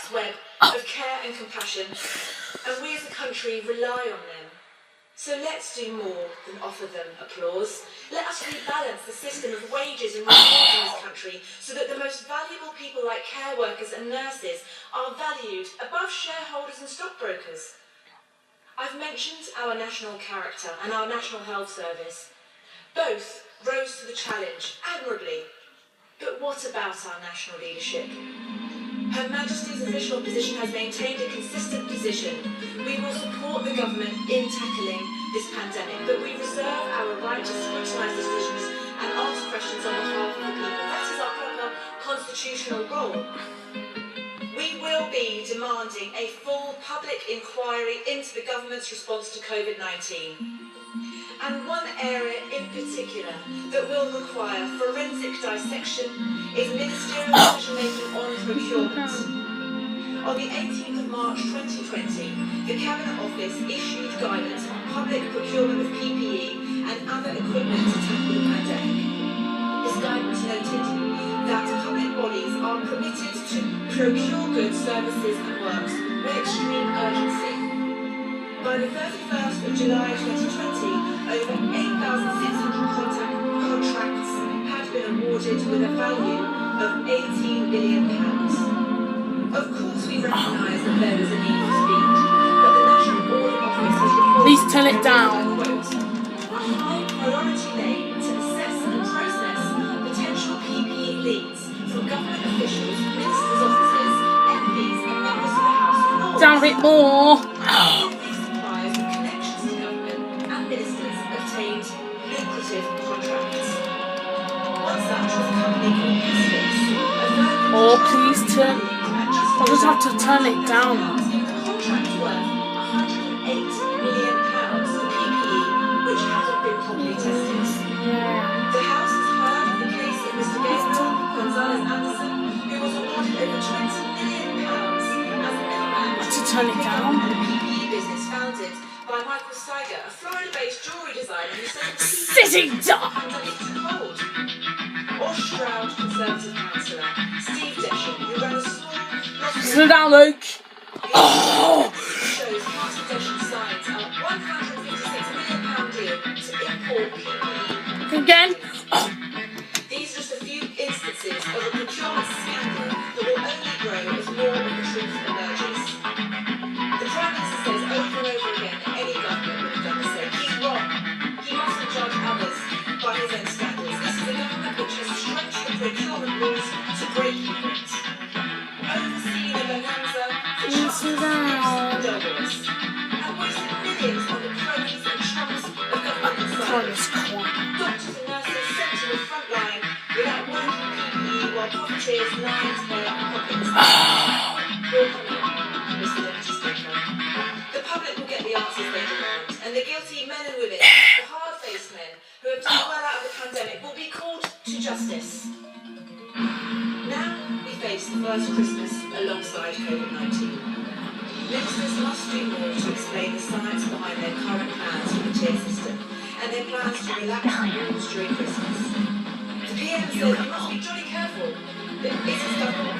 complex web of care and compassion, and we as a country rely on them. So let's do more than offer them applause. Let us rebalance the system of wages and rewards in this country so that the most valuable people like care workers and nurses are valued above shareholders and stockbrokers. I've mentioned our national character and our National Health Service. Both rose to the challenge admirably. But what about our national leadership? Her Majesty's official opposition has maintained a consistent position. We will support the government in tackling this pandemic, but we reserve our right to scrutinise decisions and ask questions on behalf of the people. That is our proper constitutional role. We will be demanding a full public inquiry into the government's response to COVID-19. And one area in particular that will require forensic dissection is ministerial decision-making on procurement. On the 18th of March 2020, the Cabinet Office issued guidance on public procurement of PPE and other equipment to tackle the pandemic. This guidance noted that public bodies are permitted to procure goods, services and works with extreme urgency. By the 31st of July 2020, over 8,600 contracts had been awarded with a value of £18 billion. Of course we recognise that there is a need for speed, but the National Audit Office has reported... Please turn it down. ...a high priority laid to assess and process potential PPE leads from government officials, ministers' offices, MPs and members of the House of Lords. Down a bit more. Oh, please turn. I'll just have to turn it down. Contract worth £108 million for PPE, which hasn't been properly tested. The House has heard of the case of Mr. Gabriel Gonzalez Anderson, who was awarded over £20 million as a middleman To turn it down. the PPE business founded by Michael Steiger, a Florida-based jewellery designer who said Sitting down. cold. Or Stroud Conservative councillor Steve Deschamps, who ran a small... Sit down, Luke. Oh! Shows Party Deschamps signs a £156 million deal to import PPE. Again. These are just a few instances of a procurement scandal that will only grow as more of the truth emerges. The Prime Minister says over and over again that any government would have done the same. He's wrong. He mustn't judge others by his own standards. This is a government which has stretched the procurement rules to breaking point. Overseeing a bonanza for Douglas and wasted millions on the cronies and chums of government insiders. Doctors and nurses sent to the front line without working PPE while profiteers lined their pockets. Mr. Deputy Speaker, the public will get the answers they demand, and the guilty men and women, the hard-faced men who have done well out of the pandemic, will be called to justice. Now we face the first Christmas alongside COVID-19. Ministers must do more to explain the science behind their current plans for the tier system and their plans to relax the rules during Christmas. The PM says you must be jolly careful, but is his government?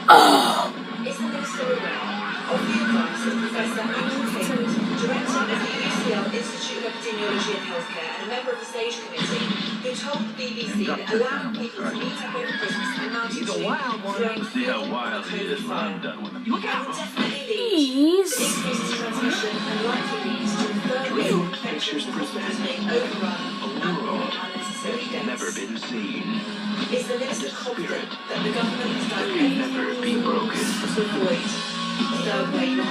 Is the Minister aware of the advice of Professor Andrew Hayward, Director of the UCL Institute of Epidemiology and Healthcare and a member of the SAGE Committee, who told the BBC that allowing people to meet up over Christmas amounted to throwing fuel on the COVID fire? That would definitely lead to increased transmission and likely leads to a third wave of infections and hospitals being overrun and more unnecessary deaths. Never been seen. Is the Minister confident that the government has done everything to avoid the third wave of the year?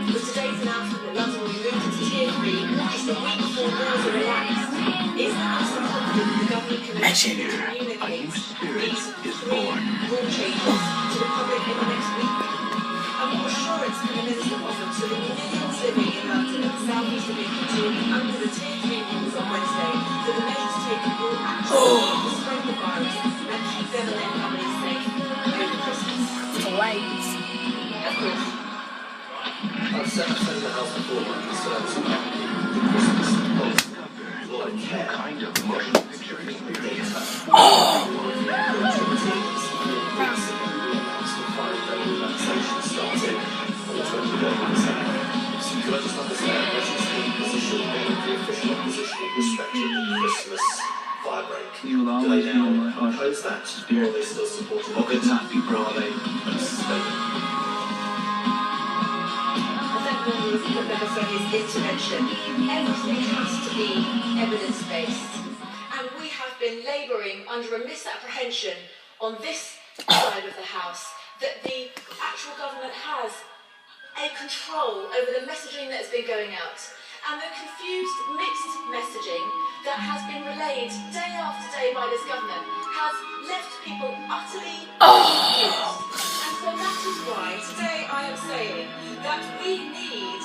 With today's announcement that London will be moved into Tier 3 just a week before rules are relaxed, is the Minister confident that the government can actually communicate these 3 rule changes to the public in the next week? And what assurance can the Minister offer to the millions living in London and the south-east of England who will be under the Tier 3 rules on Wednesday that the measures taken will actually spread the virus and keep them and their families safe over Christmas? Delays. Of course. I've said the House before my concerns about the Christmas policy. What I care Kind of motion picture experience. recently we announced the 5-day relaxation don't understand. Could I just understand what is the position of the official opposition in respect of the Christmas fire break? You will Do they always know now my heart. oppose that, or are they still supporting What it? could happy, bro? Are they suspending? The second rule of the Professor is intervention. Everything has to be evidence-based. And we have been labouring under a misapprehension on this side of the House that the actual government has a control over the messaging that has been going out. And the confused, mixed messaging that has been relayed day after day by this government has left people utterly confused. And so that is why today I am saying that we need